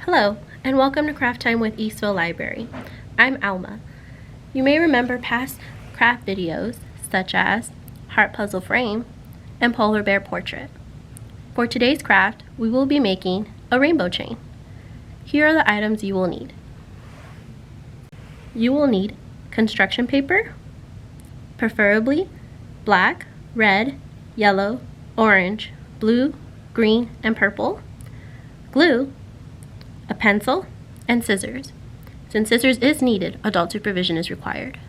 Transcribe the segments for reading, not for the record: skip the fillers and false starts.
Hello, and welcome to Craft Time with Eastville Library. I'm Alma. You may remember past craft videos, such as Heart Puzzle Frame and Polar Bear Portrait. For today's craft, we will be making a rainbow chain. Here are the items you will need. You will need construction paper, preferably black, red, yellow, orange, blue, green, and purple, glue, a pencil, and scissors. Since scissors is needed, adult supervision is required.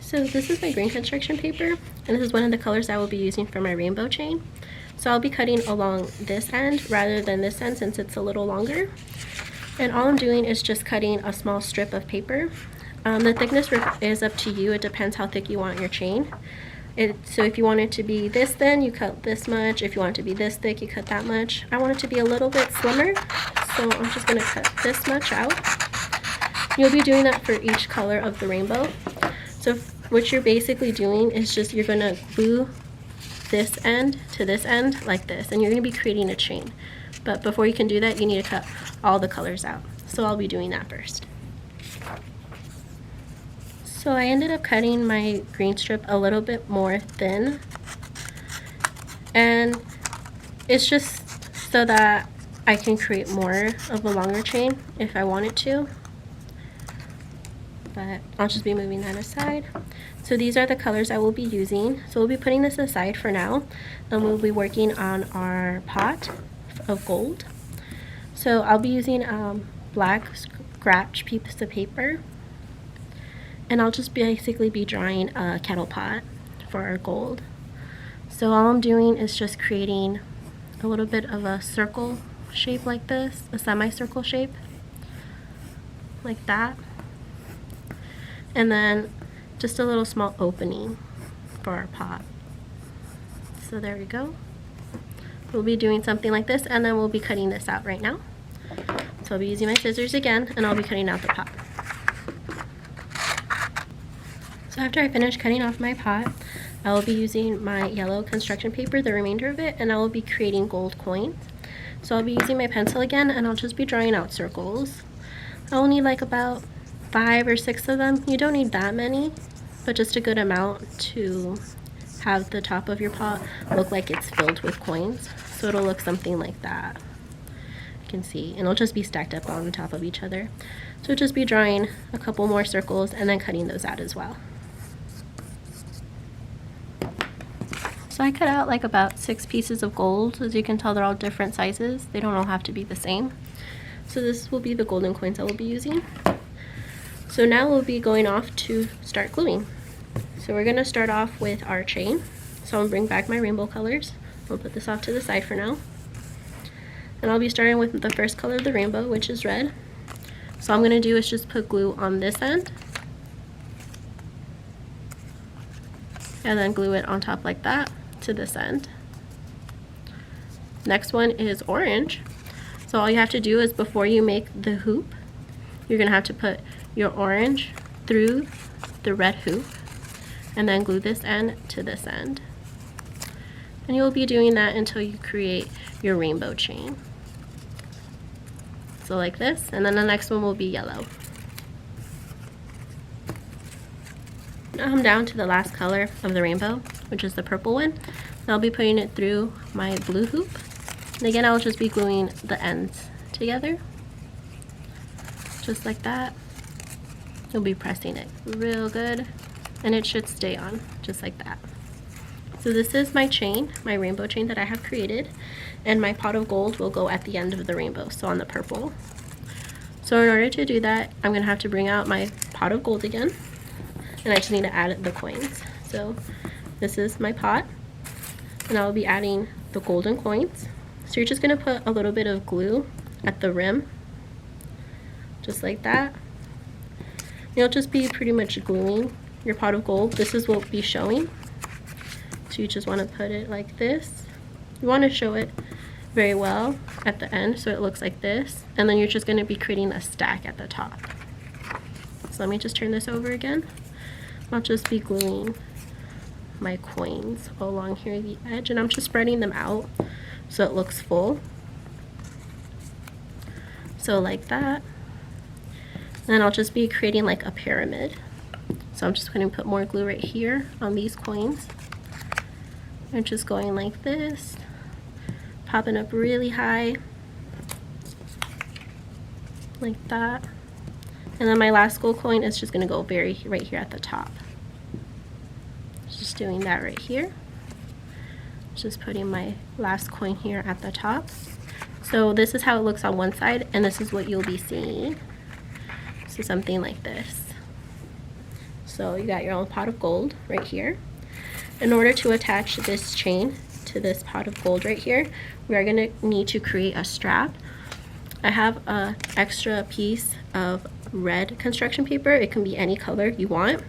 So this is my green construction paper, and this is one of the colors I will be using for my rainbow chain. So I'll be cutting along this end rather than this end since it's a little longer. And all I'm doing is just cutting a small strip of paper. The thickness is up to you. It depends how thick you want your chain. So if you want it to be this thin, you cut this much. If you want it to be this thick, you cut that much. I want it to be a little bit slimmer, so I'm just going to cut this much out. You'll be doing that for each color of the rainbow. So what you're basically doing is just you're going to glue this end to this end like this, and you're going to be creating a chain. But before you can do that, you need to cut all the colors out. So I'll be doing that first. So I ended up cutting my green strip a little bit more thin, and it's just so that I can create more of a longer chain if I wanted to, but I'll just be moving that aside. So these are the colors I will be using. So we'll be putting this aside for now, and we'll be working on our pot of gold. So I'll be using black scratch piece of paper, and I'll just basically be drawing a kettle pot for our gold. So all I'm doing is just creating a little bit of a circle shape like this, a semicircle shape, like that. And then just a little small opening for our pot. So there we go. We'll be doing something like this, and then we'll be cutting this out right now. So I'll be using my scissors again, and I'll be cutting out the pot. So after I finish cutting off my pot, I will be using my yellow construction paper, the remainder of it, and I will be creating gold coins. So I'll be using my pencil again, and I'll just be drawing out circles. I'll need like about 5 or 6 of them. You don't need that many, but just a good amount to have the top of your pot look like it's filled with coins. So it'll look something like that. You can see, and it'll just be stacked up on top of each other. So just be drawing a couple more circles and then cutting those out as well. So I cut out like about 6 pieces of gold. As you can tell, they're all different sizes. They don't all have to be the same. So this will be the golden coins I will be using. So now we'll be going off to start gluing. So we're going to start off with our chain. So I'll bring back my rainbow colors. I'll put this off to the side for now. And I'll be starting with the first color of the rainbow, which is red. So all I'm going to do is just put glue on this end, and then glue it on top like that to this end. Next one is orange. So all you have to do is before you make the hoop, you're going to have to put your orange through the red hoop and then glue this end to this end. And you'll be doing that until you create your rainbow chain. So like this, and then the next one will be yellow. Now I'm down to the last color of the rainbow, which is the purple one. And I'll be putting it through my blue hoop. And again, I'll just be gluing the ends together, just like that. You'll be pressing it real good, and it should stay on, just like that. So this is my chain, my rainbow chain that I have created, and my pot of gold will go at the end of the rainbow, so on the purple. So in order to do that, I'm going to have to bring out my pot of gold again, and I just need to add the coins. So this is my pot, and I'll be adding the golden coins. So you're just going to put a little bit of glue at the rim, just like that. You'll just be pretty much gluing your pot of gold. This is what will be showing. So you just want to put it like this. You want to show it very well at the end so it looks like this, and then you're just going to be creating a stack at the top. So let me just turn this over again. I'll just be gluing my coins along here the edge, and I'm just spreading them out so it looks full. So like that. And then I'll just be creating like a pyramid. So I'm just going to put more glue right here on these coins. And just going like this, popping up really high, like that. And then my last gold coin is just going to go right here at the top. Just doing that right here. Just putting my last coin here at the top. So this is how it looks on one side, and this is what you'll be seeing. So something like this. So you got your own pot of gold right here. In order to attach this chain to this pot of gold right here, we are going to need to create a strap. I have an extra piece of red construction paper. It can be any color you want.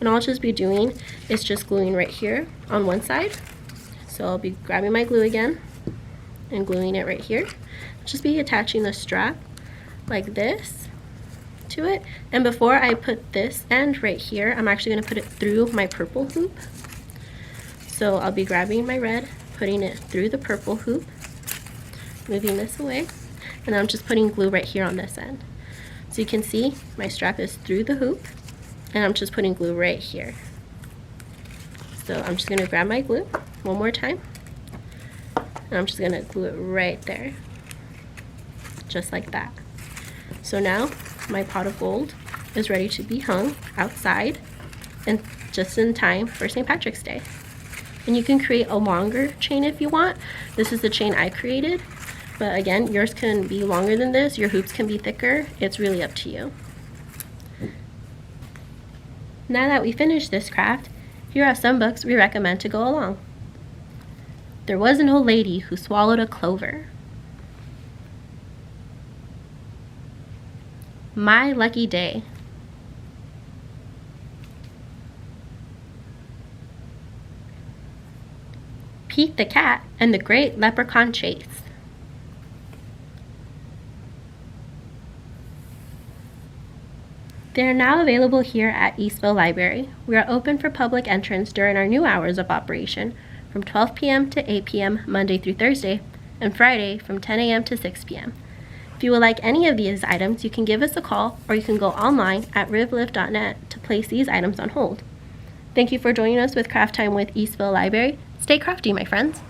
And all I'll just be doing is just gluing right here on one side. So I'll be grabbing my glue again and gluing it right here. Just be attaching the strap like this to it. And before I put this end right here, I'm actually going to put it through my purple hoop. So I'll be grabbing my red, putting it through the purple hoop, moving this away, and I'm just putting glue right here on this end. So you can see my strap is through the hoop, and I'm just putting glue right here. So I'm just going to grab my glue one more time, and I'm just going to glue it right there, just like that. So now my pot of gold is ready to be hung outside, and just in time for St. Patrick's Day. And you can create a longer chain if you want. This is the chain I created, but again, yours can be longer than this. Your hoops can be thicker. It's really up to you. Now that we finished this craft, here are some books we recommend to go along. There Was an Old Lady Who Swallowed a Clover. My Lucky Day. Pete the Cat and the Great Leprechaun Chase. They are now available here at Eastville Library. We are open for public entrance during our new hours of operation from 12 p.m. to 8 p.m. Monday through Thursday, and Friday from 10 a.m. to 6 p.m. If you would like any of these items, you can give us a call, or you can go online at rivliv.net to place these items on hold. Thank you for joining us with Craft Time with Eastville Library. Stay crafty, my friends.